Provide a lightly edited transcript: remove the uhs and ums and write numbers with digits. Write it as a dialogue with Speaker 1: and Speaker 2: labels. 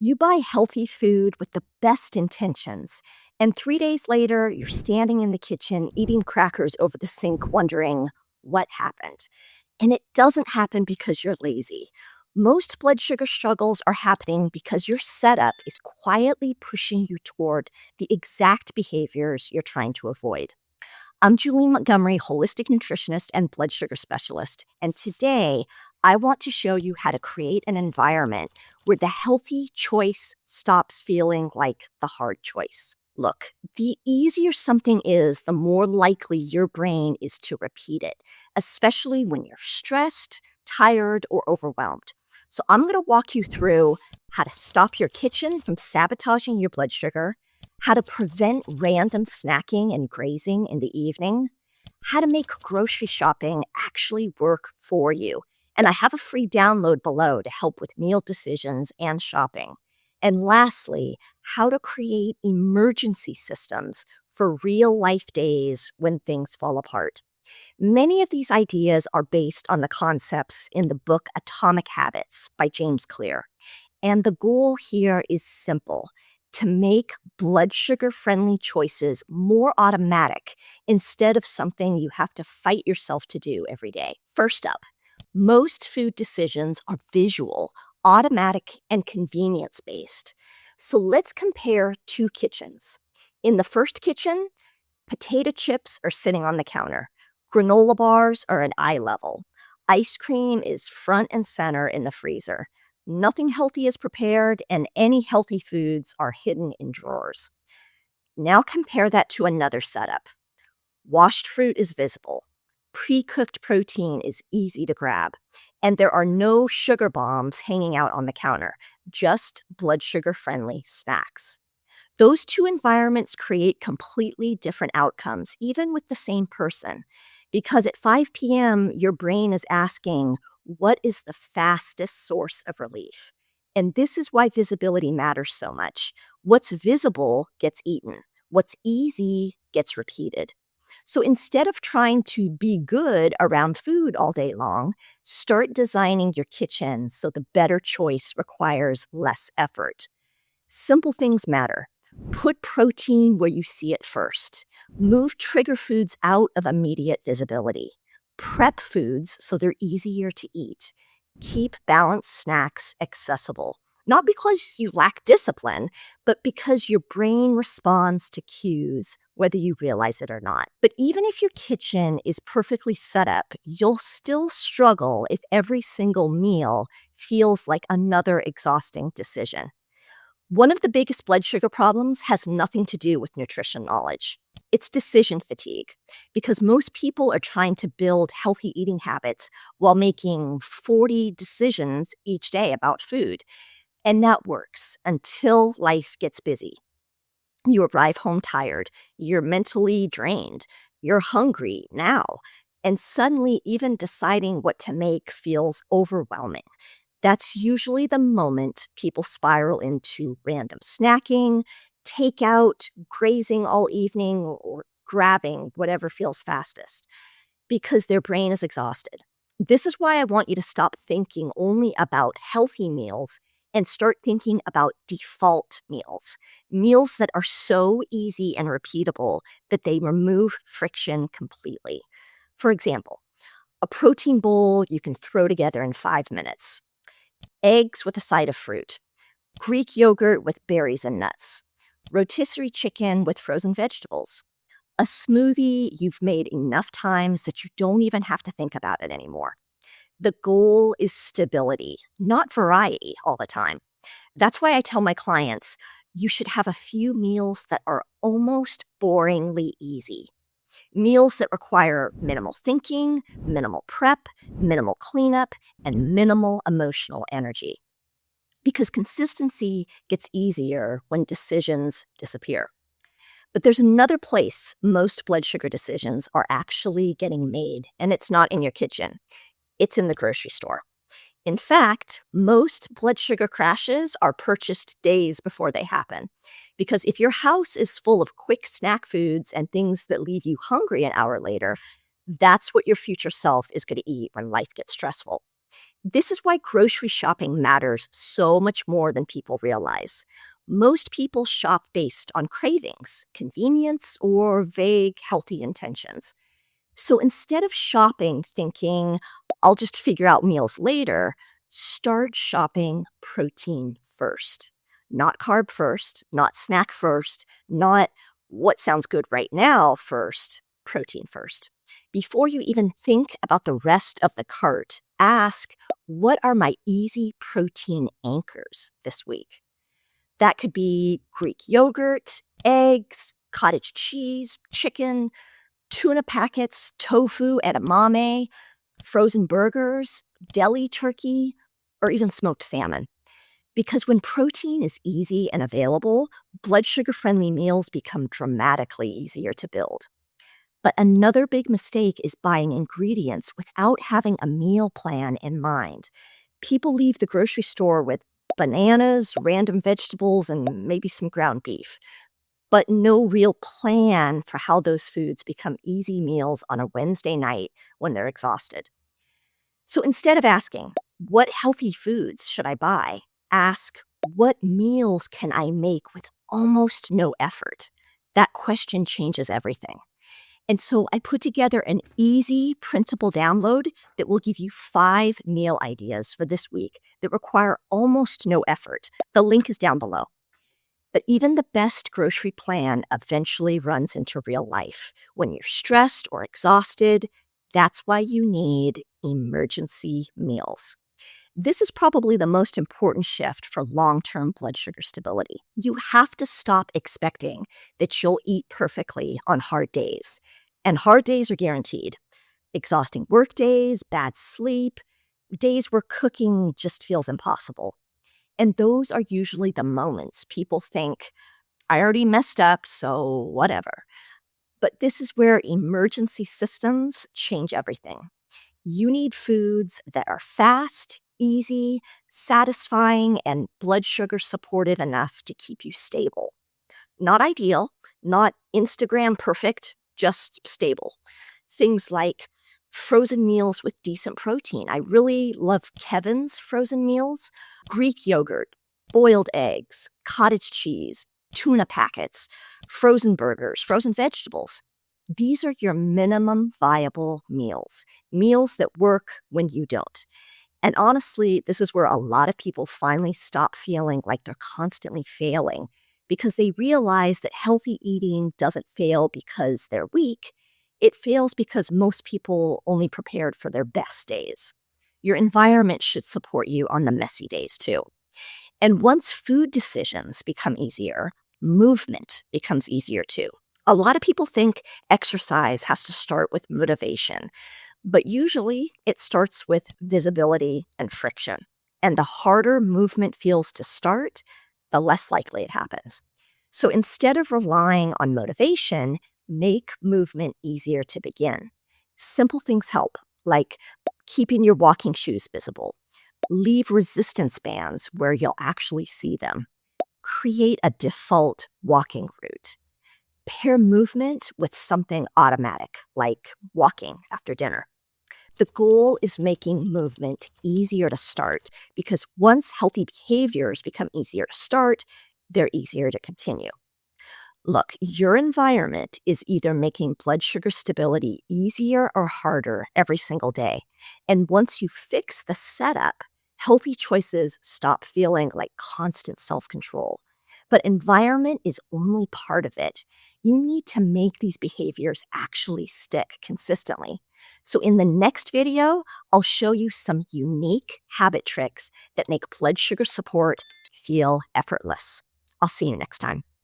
Speaker 1: You buy healthy food with the best intentions, and 3 days later, you're standing in the kitchen eating crackers over the sink, wondering what happened. And it doesn't happen because you're lazy. Most blood sugar struggles are happening because your setup is quietly pushing you toward the exact behaviors you're trying to avoid. I'm Julie Montgomery, holistic nutritionist and blood sugar specialist. And today, I want to show you how to create an environment where the healthy choice stops feeling like the hard choice. Look, the easier something is, the more likely your brain is to repeat it, especially when you're stressed, tired, or overwhelmed. So, I'm going to walk you through how to stop your kitchen from sabotaging your blood sugar, how to prevent random snacking and grazing in the evening, how to make grocery shopping actually work for you. And I have a free download below to help with meal decisions and shopping. And lastly, how to create emergency systems for real life days when things fall apart. Many of these ideas are based on the concepts in the book Atomic Habits by James Clear. And the goal here is simple: to make blood sugar friendly choices more automatic instead of something you have to fight yourself to do every day. First up, most food decisions are visual, automatic, and convenience based. So let's compare two kitchens. In the first kitchen, potato chips are sitting on the counter. Granola bars are at eye level. Ice cream is front and center in the freezer. Nothing healthy is prepared, and any healthy foods are hidden in drawers. Now compare that to another setup. Washed fruit is visible. Pre-cooked protein is easy to grab. And there are no sugar bombs hanging out on the counter, just blood sugar friendly snacks. Those two environments create completely different outcomes, even with the same person. Because at 5 p.m., your brain is asking, what is the fastest source of relief? And this is why visibility matters so much. What's visible gets eaten, what's easy gets repeated. So instead of trying to be good around food all day long, start designing your kitchen so the better choice requires less effort. Simple things matter. Put protein where you see it first. Move trigger foods out of immediate visibility. Prep foods so they're easier to eat. Keep balanced snacks accessible. Not because you lack discipline, but because your brain responds to cues, whether you realize it or not. But even if your kitchen is perfectly set up, you'll still struggle if every single meal feels like another exhausting decision. One of the biggest blood sugar problems has nothing to do with nutrition knowledge. It's decision fatigue, because most people are trying to build healthy eating habits while making 40 decisions each day about food. And that works until life gets busy. You arrive home tired, you're mentally drained, you're hungry now, and suddenly even deciding what to make feels overwhelming. That's usually the moment people spiral into random snacking, takeout, grazing all evening, or grabbing whatever feels fastest because their brain is exhausted. This is why I want you to stop thinking only about healthy meals and start thinking about default meals, meals that are so easy and repeatable that they remove friction completely. For example, a protein bowl you can throw together in 5 minutes, eggs with a side of fruit, Greek yogurt with berries and nuts, rotisserie chicken with frozen vegetables, a smoothie you've made enough times that you don't even have to think about it anymore. The goal is stability, not variety all the time. That's why I tell my clients, you should have a few meals that are almost boringly easy. Meals that require minimal thinking, minimal prep, minimal cleanup, and minimal emotional energy. Because consistency gets easier when decisions disappear. But there's another place most blood sugar decisions are actually getting made, and it's not in your kitchen. It's in the grocery store. In fact, most blood sugar crashes are purchased days before they happen. Because if your house is full of quick snack foods and things that leave you hungry an hour later, that's what your future self is going to eat when life gets stressful. This is why grocery shopping matters so much more than people realize. Most people shop based on cravings, convenience, or vague healthy intentions. So instead of shopping thinking, I'll just figure out meals later, start shopping protein first. Not carb first, not snack first, not what sounds good right now first, protein first. Before you even think about the rest of the cart, ask, what are my easy protein anchors this week? That could be Greek yogurt, eggs, cottage cheese, chicken, tuna packets, tofu, edamame, frozen burgers, deli turkey, or even smoked salmon. Because when protein is easy and available, blood sugar friendly meals become dramatically easier to build. But another big mistake is buying ingredients without having a meal plan in mind. People leave the grocery store with bananas, random vegetables, and maybe some ground beef, but no real plan for how those foods become easy meals on a Wednesday night when they're exhausted. So instead of asking, what healthy foods should I buy? Ask, what meals can I make with almost no effort? That question changes everything. And so I put together an easy printable download that will give you 5 meal ideas for this week that require almost no effort. The link is down below. But even the best grocery plan eventually runs into real life. When you're stressed or exhausted, that's why you need emergency meals. This is probably the most important shift for long-term blood sugar stability. You have to stop expecting that you'll eat perfectly on hard days. And hard days are guaranteed. Exhausting work days, bad sleep, days where cooking just feels impossible. And those are usually the moments people think, I already messed up, so whatever. But this is where emergency systems change everything. You need foods that are fast, easy, satisfying, and blood sugar supportive enough to keep you stable. Not ideal, not Instagram perfect, just stable. Things like frozen meals with decent protein. I really love Kevin's frozen meals. Greek yogurt, boiled eggs, cottage cheese, tuna packets, frozen burgers, frozen vegetables. These are your minimum viable meals, meals that work when you don't. And honestly, this is where a lot of people finally stop feeling like they're constantly failing because they realize that healthy eating doesn't fail because they're weak. It fails because most people only prepared for their best days. Your environment should support you on the messy days too. And once food decisions become easier, movement becomes easier too. A lot of people think exercise has to start with motivation, but usually it starts with visibility and friction. And the harder movement feels to start, the less likely it happens. So instead of relying on motivation, make movement easier to begin. Simple things help, like keeping your walking shoes visible, leave resistance bands where you'll actually see them, create a default walking route, pair movement with something automatic, like walking after dinner. The goal is making movement easier to start because once healthy behaviors become easier to start, they're easier to continue. Look, your environment is either making blood sugar stability easier or harder every single day. And once you fix the setup, healthy choices stop feeling like constant self control. But environment is only part of it. You need to make these behaviors actually stick consistently. So, in the next video, I'll show you some unique habit tricks that make blood sugar support feel effortless. I'll see you next time.